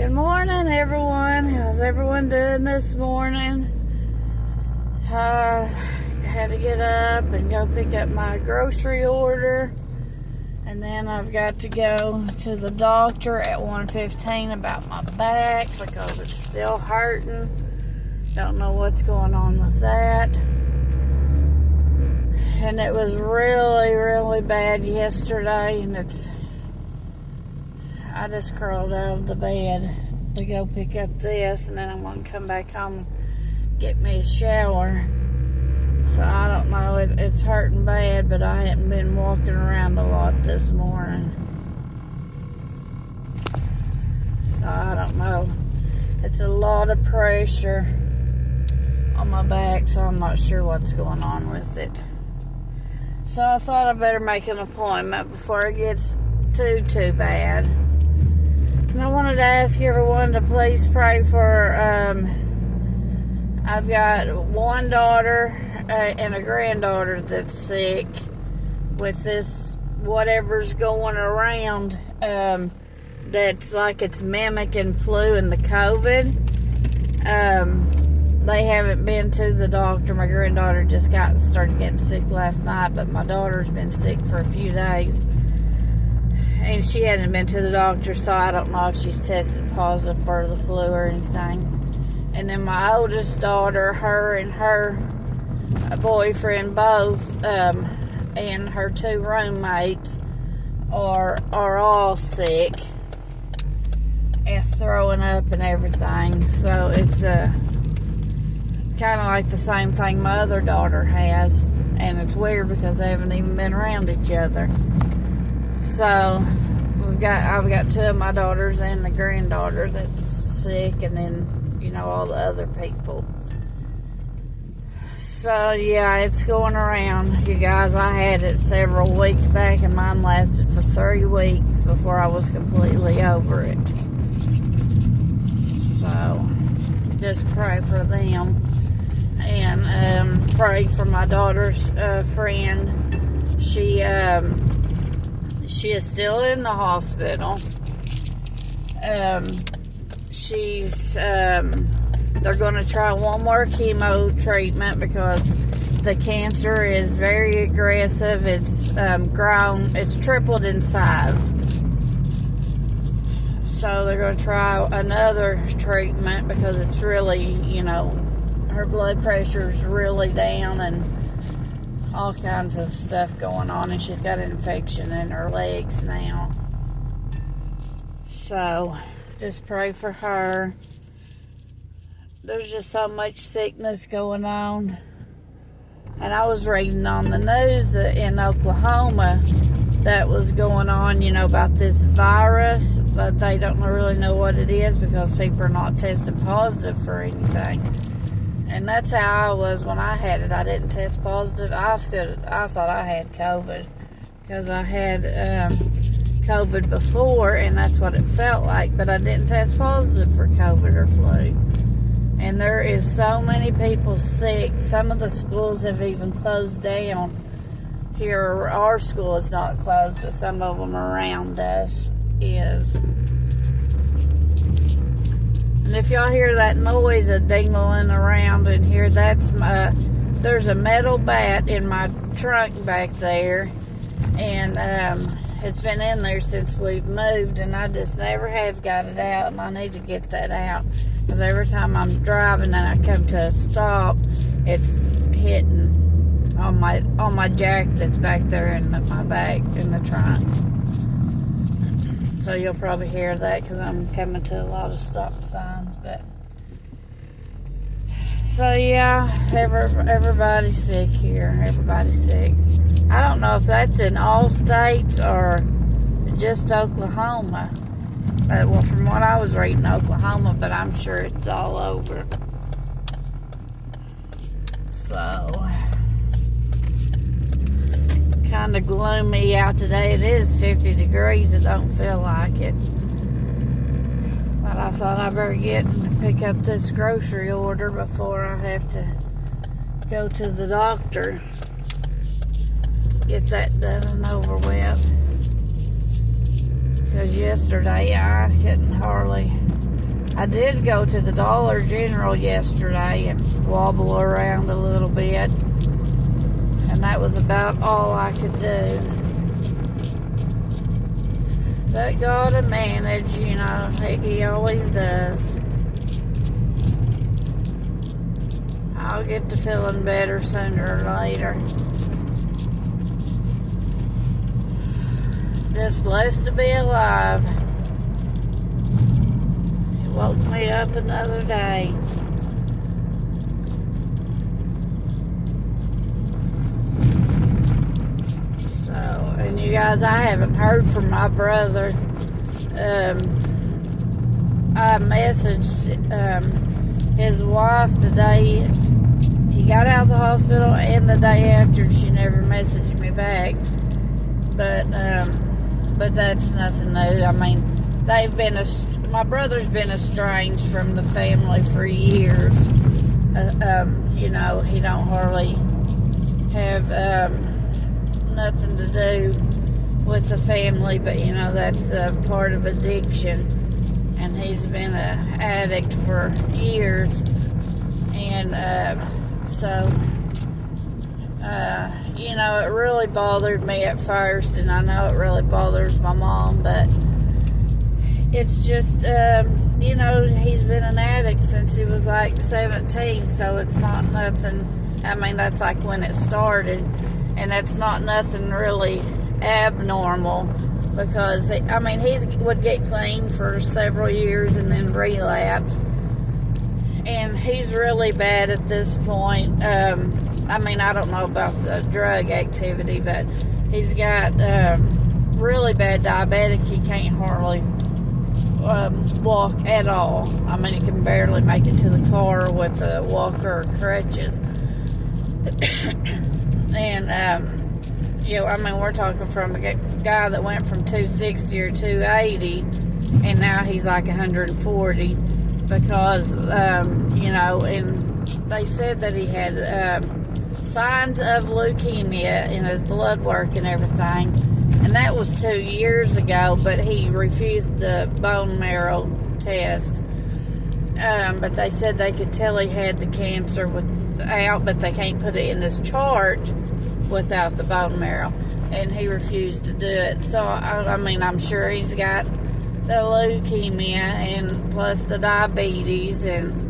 Good morning, everyone. How's everyone doing this morning? I had to get up and go pick up my grocery order, and then I've got to go to the doctor at 1:15 about my back because it's still hurting. Don't know what's going on with that. And it was really, really bad yesterday, and I just crawled out of the bed to go pick up this, and then I'm going to come back home and get me a shower. So I don't know, it's hurting bad, but I hadn't been walking around a lot this morning. So I don't know. It's a lot of pressure on my back, so I'm not sure what's going on with it. So I thought I better make an appointment before it gets too bad. And I wanted to ask everyone to please pray for, I've got one daughter and a granddaughter that's sick with this whatever's going around, that's like it's mimicking flu and the COVID. They haven't been to the doctor. My granddaughter just started getting sick last night, but my daughter's been sick for a few days. And she hasn't been to the doctor, so I don't know if she's tested positive for the flu or anything. And then my oldest daughter, her and her boyfriend both, and her two roommates are all sick and throwing up and everything. So it's kind of like the same thing my other daughter has, and it's weird because they haven't even been around each other. So I've got two of my daughters and the granddaughter that's sick, and then all the other people. So yeah, it's going around, you guys. I had it several weeks back, and mine lasted for 3 weeks before I was completely over it. So just pray for them, and pray for my daughter's friend. She is still in the hospital. They're going to try one more chemo treatment because the cancer is very aggressive. It's it's tripled in size. So they're going to try another treatment because it's really, her blood pressure is really down and all kinds of stuff going on, and she's got an infection in her legs now. So just pray for her. There's just so much sickness going on. And I was reading on the news that in Oklahoma that was going on, about this virus, but they don't really know what it is because people are not testing positive for anything. And that's how I was when I had it. I didn't test positive. I thought I had COVID because I had COVID before, and that's what it felt like. But I didn't test positive for COVID or flu. And there is so many people sick. Some of the schools have even closed down. Here, our school is not closed, but some of them around us is. And if y'all hear that noise of dingling around in here, there's a metal bat in my trunk back there, and it's been in there since we've moved, and I just never have got it out, and I need to get that out because every time I'm driving and I come to a stop, it's hitting on my jack that's back there in my back in the trunk. So you'll probably hear that because I'm coming to a lot of stop signs. But so yeah, everybody's sick here. Everybody's sick. I don't know if that's in all states or just Oklahoma. Well, from what I was reading, Oklahoma, but I'm sure it's all over. So kind of gloomy out today. It is 50 degrees. It don't feel like it. But I thought I better get and pick up this grocery order before I have to go to the doctor. Get that done and over with. Because yesterday I couldn't hardly I did go to the Dollar General yesterday and wobble around a little bit, and that was about all I could do. But God will manage, you know, He always does. I'll get to feeling better sooner or later. Just blessed to be alive. He woke me up another day. So, and you guys, I haven't heard from my brother. I messaged his wife the day he got out of the hospital and the day after. She never messaged me back. But that's nothing new. I mean, my brother's been estranged from the family for years. You know, he don't hardly have nothing to do with the family, but you know, that's part of addiction. And he's been an addict for years. And you know, it really bothered me at first, and I know it really bothers my mom, but it's just, you know, he's been an addict since he was like 17, so it's not nothing. I mean, that's like when it started, and that's not nothing really abnormal, because, I mean, he would get clean for several years and then relapse, and he's really bad at this point. I mean, I don't know about the drug activity, but he's got really bad diabetic. He can't hardly walk at all. I mean, he can barely make it to the car with a walker or crutches. And, you know, I mean, we're talking from a guy that went from 260 or 280, and now he's like 140 because, you know, and they said that he had signs of leukemia in his blood work and everything, and that was 2 years ago, but he refused the bone marrow test. But they said they could tell he had the cancer without, but they can't put it in this chart without the bone marrow, and he refused to do it. So I mean, I'm sure he's got the leukemia and plus the diabetes, and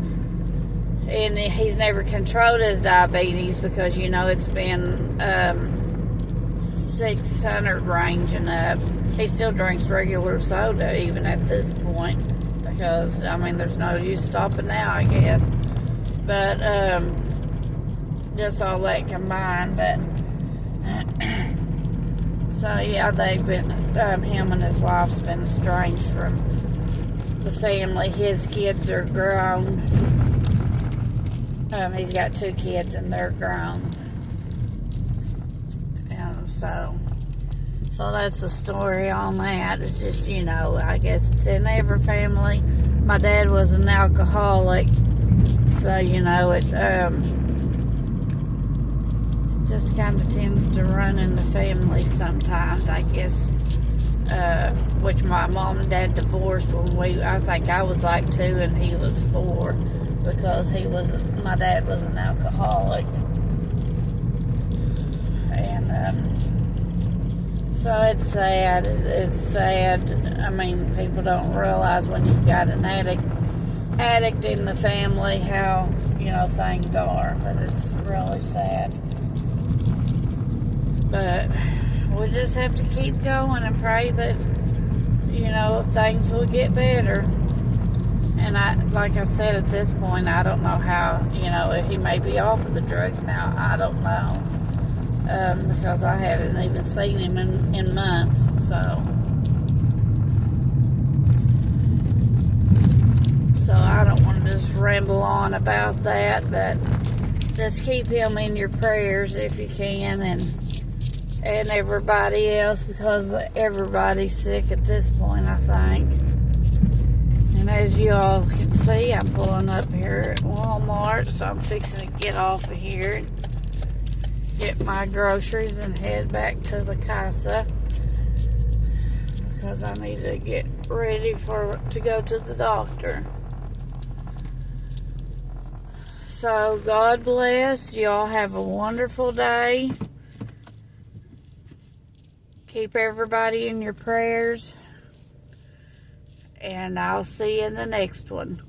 he's never controlled his diabetes because, you know, it's been 600 range and up. He still drinks regular soda even at this point because, I mean, there's no use stopping now, I guess. But just all that combined. But so yeah, they've been him and his wife's been estranged from the family. His kids are grown. He's got 2 kids and they're grown. And so that's the story on that. It's just, you know, I guess it's in every family. My dad was an alcoholic, so, you know, it just kind of tends to run in the family sometimes, I guess. Which my mom and dad divorced when I think I was like 2 and he was 4. Because my dad was an alcoholic. And, so it's sad. It's sad. I mean, people don't realize when you've got an addict in the family how, you know, things are. But it's really sad. But we just have to keep going and pray that, you know, things will get better. And like I said, at this point, I don't know how, you know, if he may be off of the drugs now. I don't know. Because I haven't even seen him in months, so I don't want to just ramble on about that, but just keep him in your prayers if you can, and everybody else, because everybody's sick at this point, I think. And as you all can see, I'm pulling up here at Walmart, so I'm fixing to get off of here and get my groceries and head back to the casa because I need to get ready to go to the doctor. So, God bless. Y'all have a wonderful day. Keep everybody in your prayers. And I'll see you in the next one.